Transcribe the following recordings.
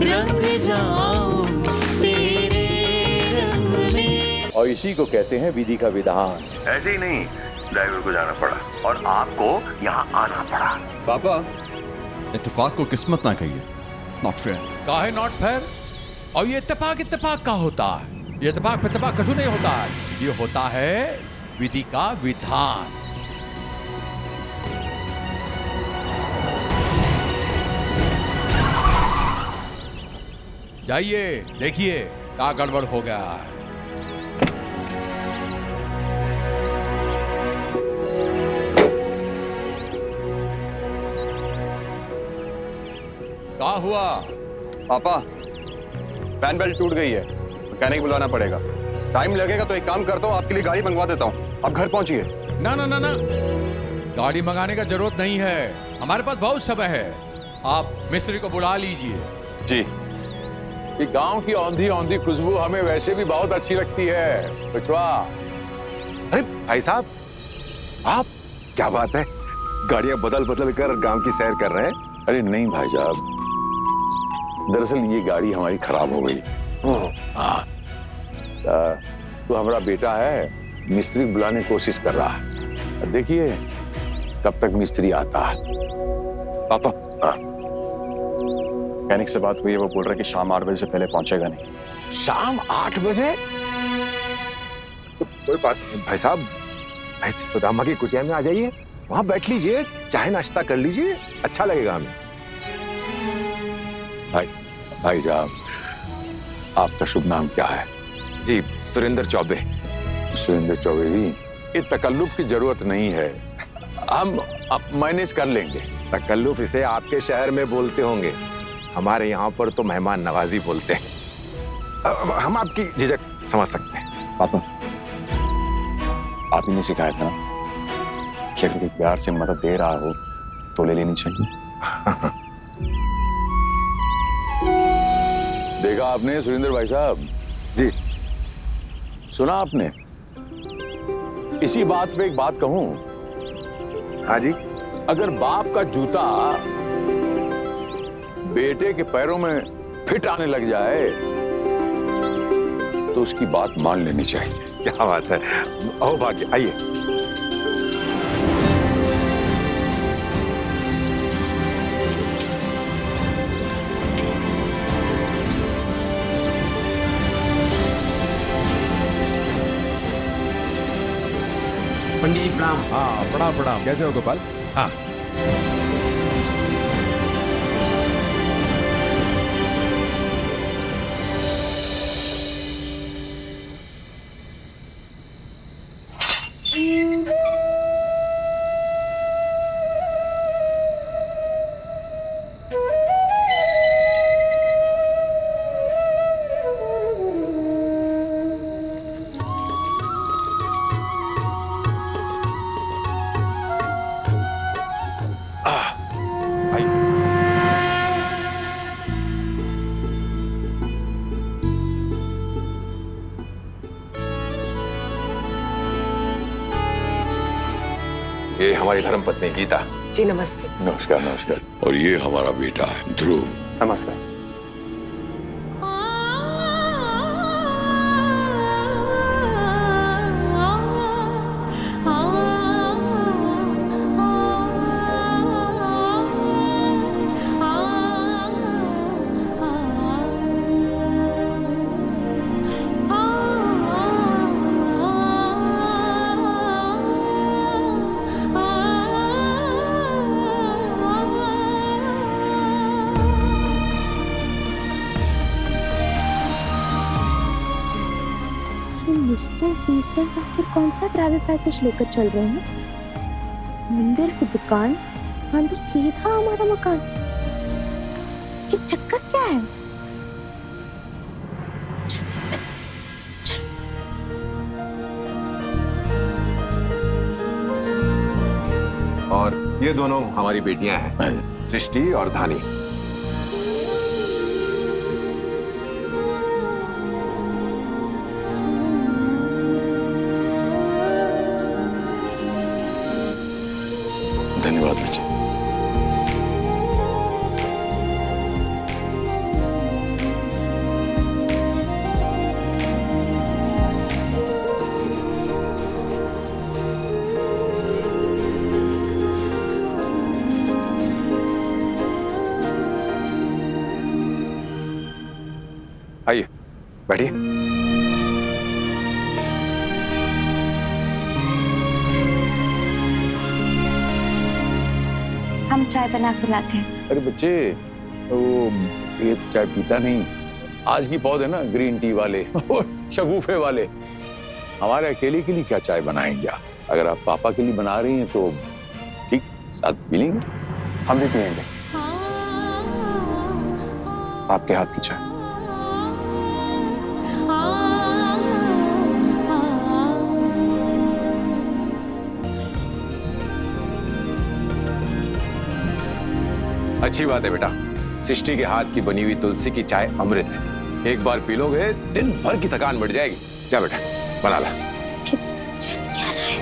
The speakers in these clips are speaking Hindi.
रंग जाऊं तेरे रंग में। और इसी को कहते हैं विधि का विधान। ऐसे ही नहीं, ड्राइवर को जाना पड़ा और आपको यहाँ आना पड़ा। पापा, इत्तेफाक को किस्मत ना कहिए। Not fair. काहे नॉट फेयर? और ये इत्तेफाक का होता है। ये इत्तेफाक कछु नहीं होता है। ये होता है विधि का विधान। जाइए देखिए क्या गड़बड़ हो गया है। क्या हुआ? पापा, फैन बेल्ट टूट गई है, मैकेनिक बुलाना पड़ेगा। टाइम लगेगा तो एक काम करता हूँ, आपके लिए गाड़ी मंगवा देता हूँ, आप घर पहुंचिए। ना ना ना ना, गाड़ी मंगाने का जरूरत नहीं है, हमारे पास बहुत समय है। आप मिस्त्री को बुला लीजिए। जी। ये गांव की औंधी औंधी खुशबू हमें वैसे भी बहुत अच्छी लगती है बचवा। अरे भाई साहब, आप क्या बात है, गाड़ियां बदल बदल कर गांव की सैर कर रहे हैं? अरे नहीं भाई साहब, दरअसल ये गाड़ी हमारी खराब हो गई। हाँ, तो हमारा बेटा है, मिस्त्री बुलाने की कोशिश कर रहा है। देखिए कब तक मिस्त्री आता है। पापा, मैकेनिक से बात हुई है, वो बोल रहा है कि शाम 8 बजे से पहले पहुंचेगा नहीं। शाम 8 बजे? तो कोई बात नहीं भाई साहब, ऐसी सुदामा की कुटिया में आ जाइए, वहां बैठ लीजिए, चाहे नाश्ता कर लीजिए, अच्छा लगेगा हमें। भाई साहब, आपका शुभ नाम क्या है? जी, सुरेंद्र चौबे। सुरेंद्र चौबे जी, ये तकल्लुफ की जरूरत नहीं है, हम मैनेज कर लेंगे। तकल्लुफ इसे आपके शहर में बोलते होंगे, हमारे यहाँ पर तो मेहमान नवाजी बोलते हैं। हम आपकी झिझक समझ सकते हैं। पापा, आप ही ने सिखाया था ना कि अगर कोई प्यार से मदद दे रहा हो तो ले लेनी चाहिए। देखा आपने सुरेंद्र भाई साहब? जी। सुना आपने? इसी बात पे एक बात कहूं? हाँ जी। अगर बाप का जूता बेटे के पैरों में फिट आने लग जाए तो उसकी बात मान लेनी चाहिए। क्या बात है, आओ भाग्य, आइए। पंडित जी प्रणाम। हाँ प्रणाम प्रणाम। कैसे हो गोपाल? हाँ ये हमारी धर्मपत्नी गीता। जी नमस्ते। नमस्कार नमस्कार। और ये हमारा बेटा है ध्रुव। नमस्ते। मिस्टर डीजल आखिर कौन सा ट्रैवल पैकेज लेकर चल रहे हैं? मंदिर की दुकान और तो सीधा हमारा मकान। ये चक्कर क्या है? और ये दोनों हमारी बेटियां हैं, सृष्टि और धानी। धन्यवाद बच्चे। आइए बैठिए। हम चाय बना के लाते हैं। अरे बच्चे, वो ये चाय पीता नहीं। आज की पौध है ना ग्रीन टी वाले, शगुफे वाले। हमारे अकेले के लिए क्या चाय बनाएंगे आप? अगर आप पापा के लिए बना रही हैं तो ठीक, साथ पी लेंगे। हम भी पियेंगे आपके हाथ की चाय। अच्छी बात है बेटा, सृष्टि के हाथ की बनी हुई तुलसी की चाय अमृत है। एक बार पी लोगे दिन भर की थकान बढ़ जाएगी। जा बेटा बना ला। चल क्या रहा है?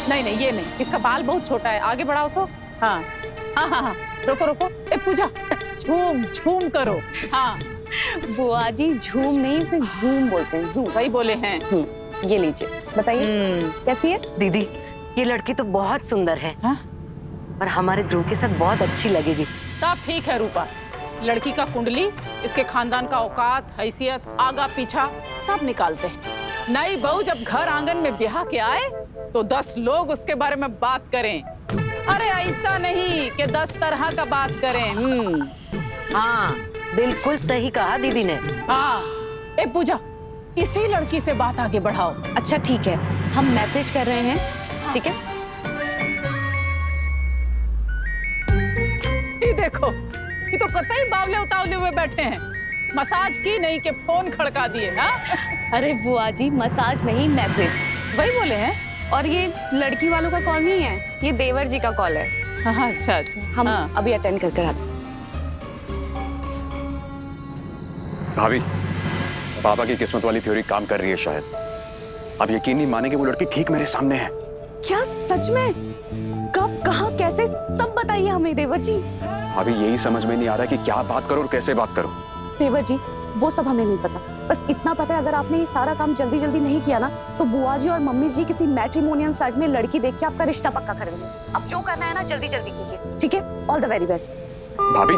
नहीं नहीं, ये नहीं, इसका बाल बहुत छोटा है, आगे बढ़ाओ तो। हाँ हाँ हाँ हाँ, रोको रोको, ए पूजा झूम झूम करो। हाँ बुआ जी झूम नहीं, उसे झूम बोलते हैं, झूम। वही बोले हैं। ये लीजिए, बताइए कैसी है? दीदी ये लड़की तो बहुत सुंदर है। हाँ? और हमारे ध्रुव के साथ बहुत अच्छी लगेगी। तब ठीक है रूपा, लड़की का कुंडली, इसके खानदान का औकात, हैसियत, आगा पीछा सब निकालते हैं। नई बहू जब घर आंगन में ब्याह के आए तो 10 लोग उसके बारे में बात करें। अरे ऐसा नहीं कि 10 तरह का बात करें। हाँ बिल्कुल सही कहा दीदी ने। हाँ, ए पूजा, इसी लड़की से बात आगे बढ़ाओ। अच्छा ठीक है, हम मैसेज कर रहे हैं। ठीक है, ये देखो, ये तो कतई बावले उतावले हुए बैठे हैं। मसाज की नहीं के फोन खड़का दिए। हाँ? अरे बुआ जी मसाज नहीं, मैसेज। वही बोले हैं। और ये लड़की वालों का कॉल नहीं है, ये देवर जी का कॉल है। हाँ, अच्छा अच्छा, हम हाँ। अभी अटेंड करके आते हैं। भाभी, पापा की किस्मत वाली थ्योरी काम कर रही है शायद। अब यकीन नहीं मानेंगे, वो लड़की ठीक मेरे सामने है। क्या सच में? कब, कहाँ, कैसे, सब बताइए हमें देवर जी। अभी यही समझ में नहीं आ रहा कि क्या बात करो और कैसे बात करो। देवर जी वो सब हमें नहीं पता, बस इतना पता है अगर आपने ये सारा काम जल्दी जल्दी नहीं किया ना तो बुआ जी और मम्मी जी किसी मैट्रिमोनियल साइट में लड़की देख के आपका रिश्ता पक्का कर देंगे। अब जो करना है ना जल्दी जल्दी कीजिए, ठीक है? All the very best. भाभी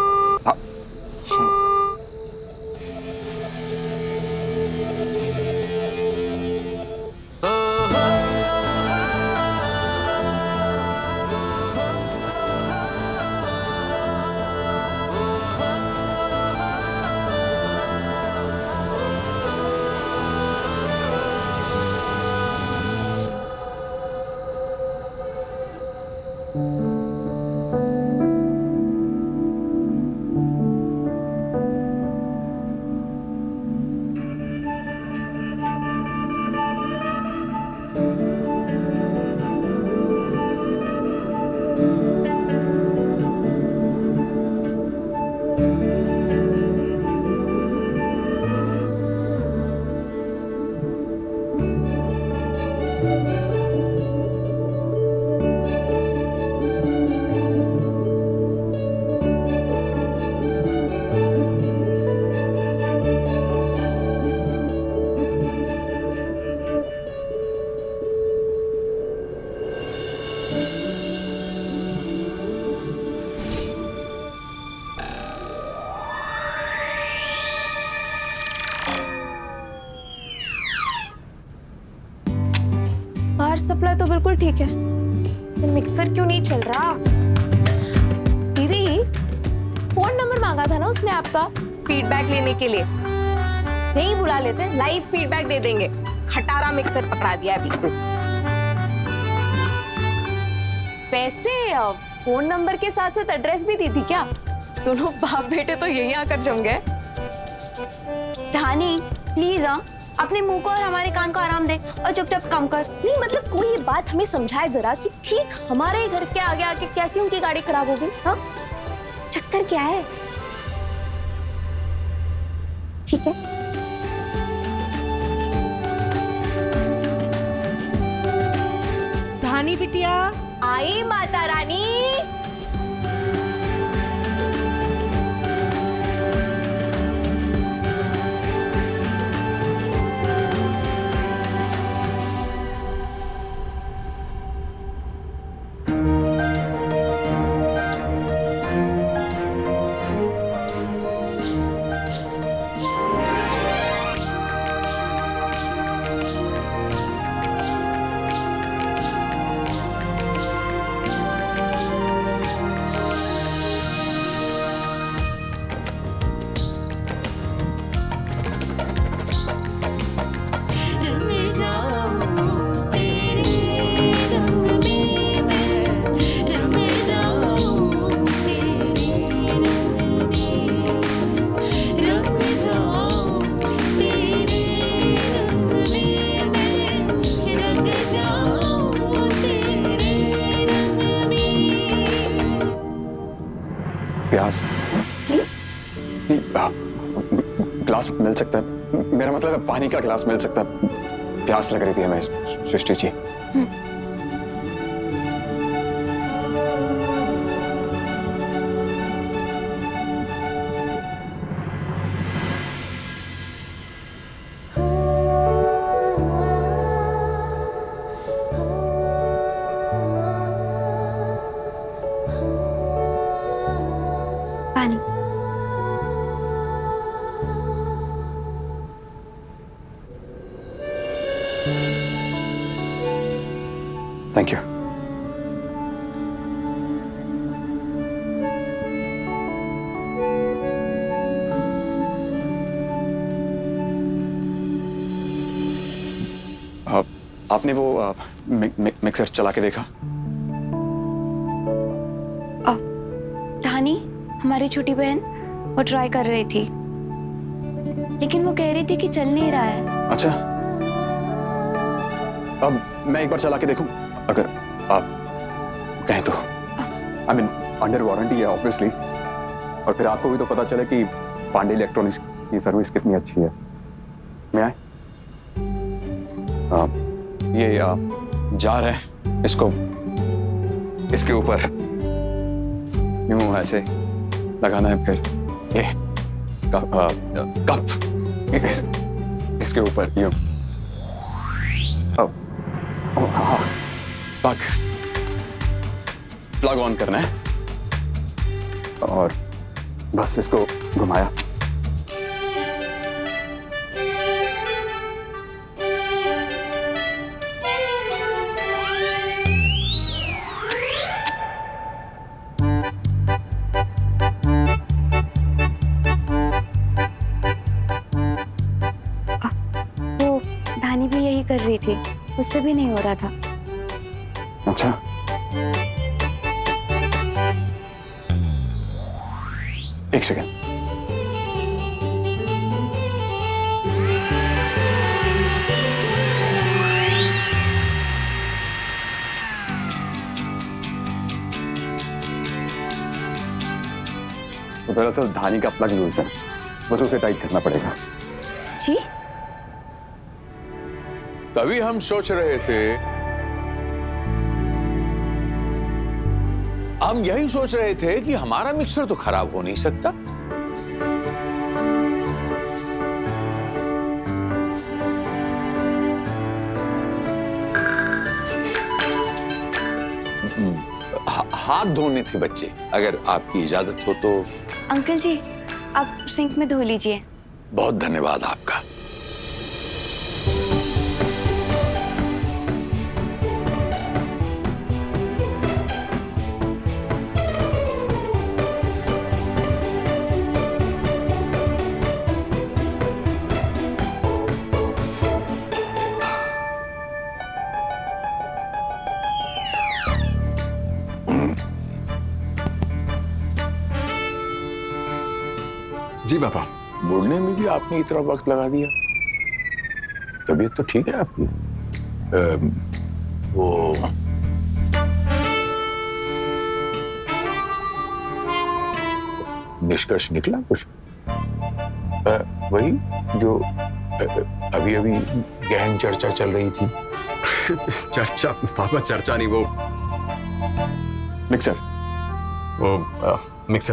पावर सप्लाई तो बिल्कुल ठीक है, मिक्सर क्यों नहीं चल रहा? दीदी फोन नंबर मांगा था ना उसने आपका फीडबैक लेने के लिए, नहीं बुला लेते, लाइव फीडबैक दे देंगे। खटारा मिक्सर पकड़ा दिया है बिल्कुल। वैसे फोन नंबर के साथ साथ एड्रेस भी दी थी क्या? दोनों बाप बेटे तो यही आकर जम गए। धानी प्लीज अपने मुंह को और हमारे कान को आराम दे और चुपचाप काम कर। नहीं मतलब कोई ये बात हमें समझाए जरा कि ठीक हमारे घर के आगे आके कैसी उनकी गाड़ी खराब हो गई। हाँ चक्कर क्या है? ठीक है धानी बिटिया आई माता रानी। ग्लास ग्लास मिल सकता है? मेरा मतलब है पानी का ग्लास मिल सकता है? प्यास लग रही थी हमें सृष्टि जी। पानी। Thank you. आपने वो मिक्सर चला के देखा? धानी हमारी छोटी बहन वो ट्राई कर रही थी, लेकिन वो कह रही थी कि चल नहीं रहा है। अच्छा, अब मैं एक बार चला के देखूं अगर आप कहें तो। आई मीन अंडर वारंटी है ऑब्वियसली, और फिर आपको भी तो पता चले कि पांडे इलेक्ट्रॉनिक्स की सर्विस कितनी अच्छी है। मैं आए? ये जार है, इसको इसके ऊपर यूं ऐसे लगाना है, फिर ये कप इसके ऊपर यूं। हाँ, प्लग ऑन करना है और बस इसको घुमाया। धानी भी यही कर रही थी, उससे भी नहीं हो रहा था। अच्छा, एक सेकेंड। तो दरअसल धानी का प्लग लूज है, बस उसे टाइट करना पड़ेगा। जी? तभी हम सोच रहे थे, हम यही सोच रहे थे कि हमारा मिक्सर तो खराब हो नहीं सकता। हाथ धोने थे बच्चे, अगर आपकी इजाजत हो तो। अंकल जी, आप सिंक में धो लीजिए। बहुत धन्यवाद आपका। जी पापा। मुड़ने में भी आपने इतना वक्त लगा दिया। तबीयत तो ठीक है आपकी? वो निष्कर्ष निकला कुछ? वही जो अभी अभी गहन चर्चा चल रही थी। चर्चा पापा, चर्चा नहीं, वो मिक्सर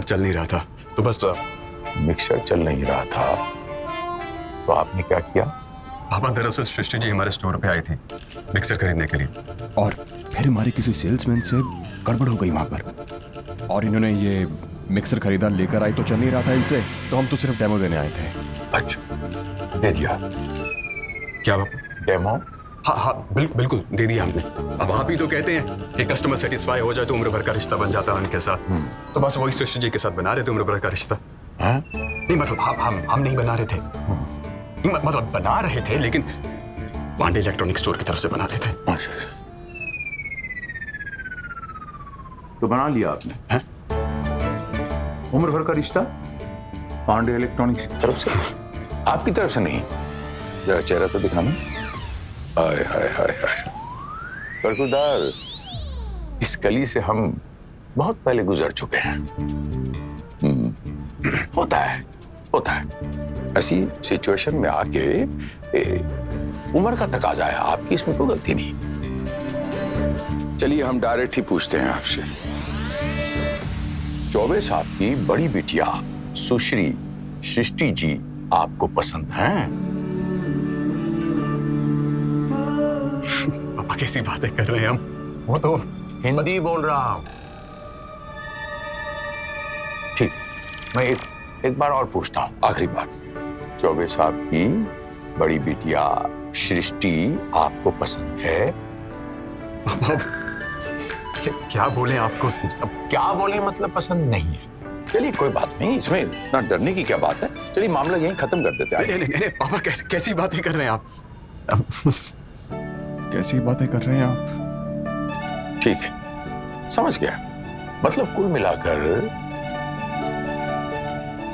चल नहीं रहा था, तो बस मिक्सर चल नहीं रहा था तो आपने क्या किया? पापा दरअसल सृष्टि जी हमारे स्टोर पे आई थी मिक्सर खरीदने के लिए, और फिर हमारे किसी सेल्समैन से गड़बड़ हो गई वहां पर, और इन्होंने ये मिक्सर खरीदा, लेकर आई तो चल नहीं रहा था इनसे, तो हम तो सिर्फ डेमो देने आए थे। अच्छा, दे दिया? क्या पापा? डेमो? हाँ, बिल्कुल दे दिया हमने। अब आप ही तो कहते हैं कि कस्टमर सेटिस्फाई हो जाए तो उम्र भर का रिश्ता बन जाता है उनके साथ, तो बस वही सृष्टि जी के साथ बना रहे थे उम्र भर का रिश्ता। नहीं मतलब हम नहीं बना रहे थे, मतलब बना रहे थे, लेकिन पांडे इलेक्ट्रॉनिक स्टोर की तरफ से बना रहे थे। अच्छा, तो बना लिया आपने? उम्र भर का रिश्ता पांडे इलेक्ट्रॉनिक्स की तरफ से? आपकी तरफ से नहीं? जरा चेहरा तो दिखाना। हाय हाय हाय हाय, बरखुरदार, इस गली से हम बहुत पहले गुजर चुके हैं। होता है, होता है। ऐसी सिचुएशन में आके उम्र का तकाजा है, आपकी इसमें कोई गलती नहीं। चलिए हम डायरेक्ट ही पूछते हैं आपसे, चौबे साहब की बड़ी बिटिया सुश्री सृष्टि जी आपको पसंद हैं? पापा कैसी बातें कर रहे हैं हम? वो तो हिंदी बोल रहा हूं। ठीक, मैं एक बार और पूछता हूं, आखिरी बार। चौबे साहब की बड़ी बिटिया सृष्टि आपको पसंद है? पापा क्या बोले आपको? अब क्या बोले मतलब पसंद नहीं है? चलिए कोई बात नहीं, इसमें इतना डरने की क्या बात है। चलिए मामला यहीं खत्म कर देते हैं। नहीं, पापा कैसी बातें कर रहे हैं आप? कैसी बातें कर रहे हैं आप? ठीक है, समझ गया। मतलब कुल मिलाकर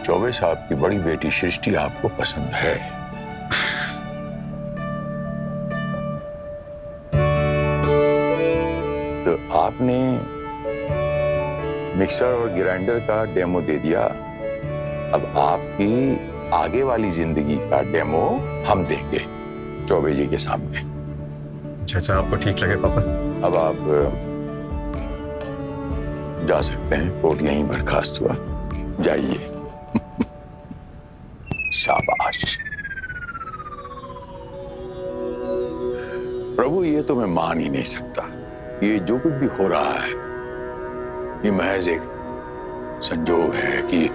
चौबे साहब की बड़ी बेटी सृष्टि आपको पसंद है। तो आपने मिक्सर और ग्राइंडर का डेमो दे दिया, अब आपकी आगे वाली जिंदगी का डेमो हम देंगे चौबे जी के सामने। जैसा आपको ठीक लगे पापा। अब आप जा सकते हैं, कोर्ट यहीं बर्खास्त हुआ, जाइए। शाबाश। प्रभु ये तो मैं मान ही नहीं सकता, ये जो कुछ भी हो रहा है ये महज एक संजोग है कि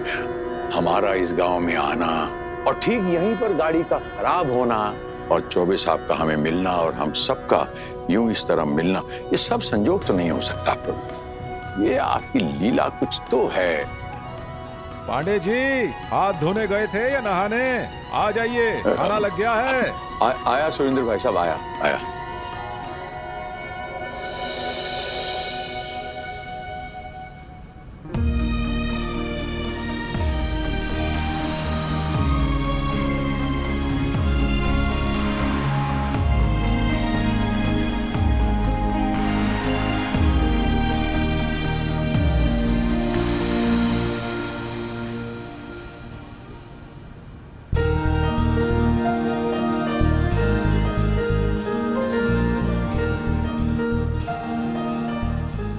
हमारा इस गांव में आना और ठीक यहीं पर गाड़ी का खराब होना और चौबे साहब का हमें मिलना और हम सबका यूं इस तरह मिलना, ये सब संजोग तो नहीं हो सकता प्रभु। ये आपकी लीला कुछ तो है। पांडे जी हाथ धोने गए थे या नहाने? आ जाइए, खाना लग गया है। आया सुरेंद्र भाई साहब, आया।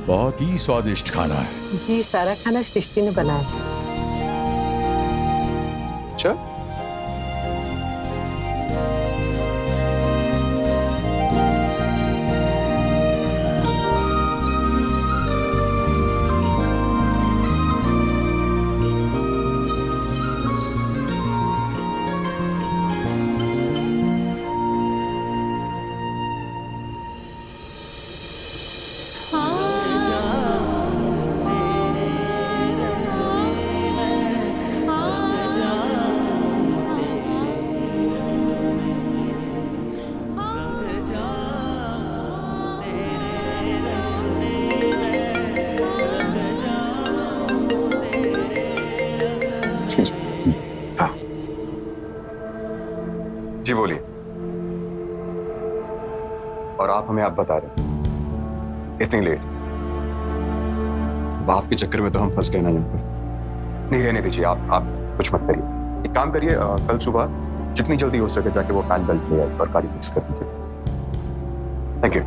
बहुत ही स्वादिष्ट खाना है। जी सारा खाना सृष्टि ने बनाया। अच्छा, जी बोलिए। और आप हमें आप बता रहे हैं इतनी लेट? बाप के चक्कर में तो हम फंस गए ना यहाँ पर। नहीं रहने दीजिए, आप कुछ मत करिए। एक काम करिए, कल सुबह जितनी जल्दी हो सके जाके वो फैन बेल्ट ले आइए और गाड़ी फिक्स कर दीजिए। Thank you.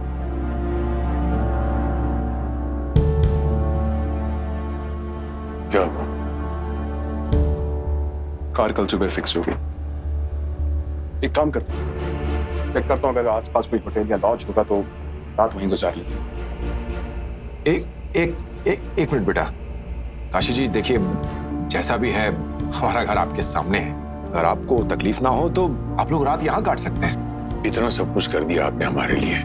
क्या हुआ? कार कल सुबह फिक्स होगी। एक काम करता हूँ, चेक करता हूँ अगर आसपास कोई होटल या लॉज होगा तो रात वहीं गुजार लेते हैं। एक मिनट बेटा। काशी जी देखिए, जैसा भी है हमारा घर आपके सामने है, अगर आपको तकलीफ ना हो तो आप लोग रात यहाँ काट सकते हैं। इतना सब कुछ कर दिया आपने हमारे लिए,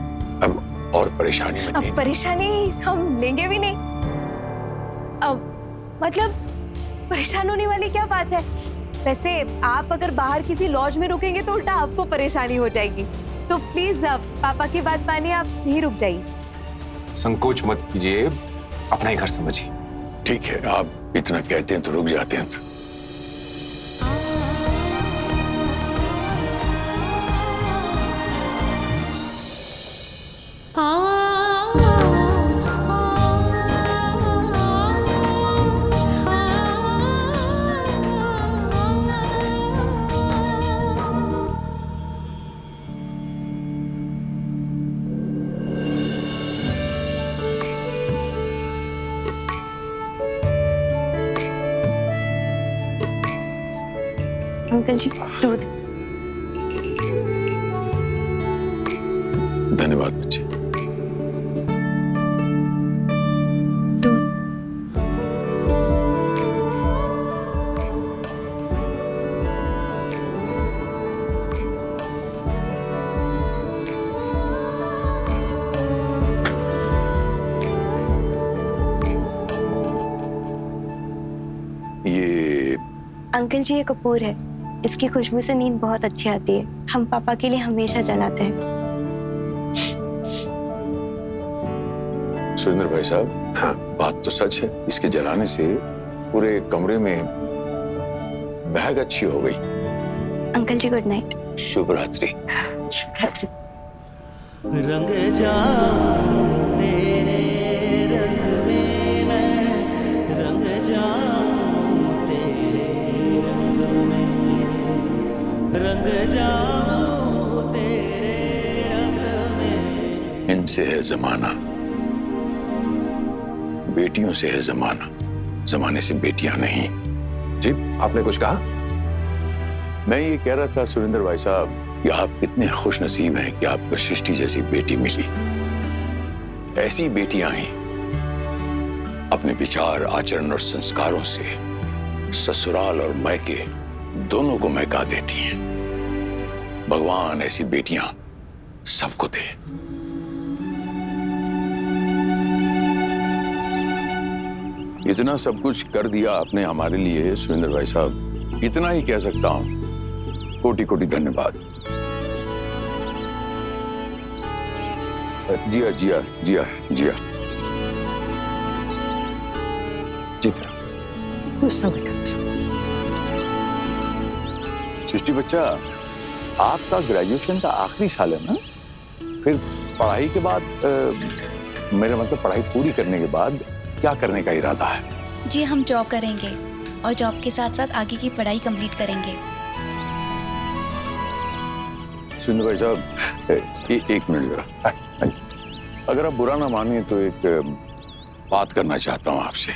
अब और परेशानी में नहीं। अब परेशानी हम लेंगे भी नहीं। अब मतलब परेशान होने वाली क्या बात है? वैसे आप अगर बाहर किसी लॉज में रुकेंगे तो उल्टा आपको परेशानी हो जाएगी। तो प्लीज आप पापा की बात मानिए, आप यहीं रुक जाइए। संकोच मत कीजिए, अपना ही घर समझिए। ठीक है, आप इतना कहते हैं तो रुक जाते हैं। अंकल जी दूध। धन्यवाद बच्चे। ये अंकल जी ये कपूर है, इसकी खुशबू से नींद बहुत अच्छी आती है। हम पापा के लिए हमेशा जलाते हैं। सुरेंद्र भाई साहब, हाँ बात तो सच है, इसके जलाने से पूरे कमरे में महक अच्छी हो गई। अंकल जी गुड नाइट। शुभ रात्रि। शुभ रात्रि। रंग जाऊं तेरे रंग में मैं, रंग जाऊं तेरे रंग में, रंग जाऊं तेरे रंग में। इनसे है जमाना, बेटियों से है जमाना, जमाने से बेटियां नहीं। जी आपने कुछ कहा? मैं ये कह रहा था सुरेंद्र भाई साहब कि आप कितने खुश नसीब हैं कि आपको सृष्टि जैसी बेटी मिली। ऐसी बेटियां ही अपने विचार, आचरण और संस्कारों से ससुराल और मायके दोनों को महका देती हैं। भगवान ऐसी बेटियां सबको दे। इतना सब कुछ कर दिया आपने हमारे लिए सुरेंद्र भाई साहब, इतना ही कह सकता हूं, कोटि कोटि धन्यवाद। जिया जिया जिया जिया चित्रा। खुश रहो बेटा। सृष्टि बच्चा, आपका ग्रेजुएशन का आखिरी साल है ना? फिर पढ़ाई के बाद मेरा मतलब पढ़ाई पूरी करने के बाद क्या करने का इरादा है? जी हम जॉब करेंगे और जॉब के साथ साथ आगे की पढ़ाई कंप्लीट करेंगे। सुरेंद्र भाई साहब एक मिनट जरा, अगर आप बुरा ना माने तो एक बात करना चाहता हूँ आपसे।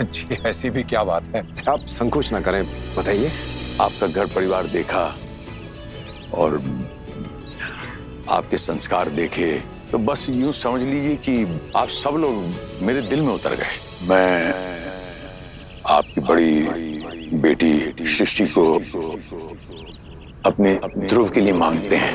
जी ऐसी भी क्या बात है, आप संकोच ना करें, बताइए। आपका घर परिवार देखा और आपके संस्कार देखे तो बस यूं समझ लीजिए कि आप सब लोग मेरे दिल में उतर गए। मैं आपकी बड़ी बेटी सृष्टि को अपने ध्रुव के लिए मांगते हैं।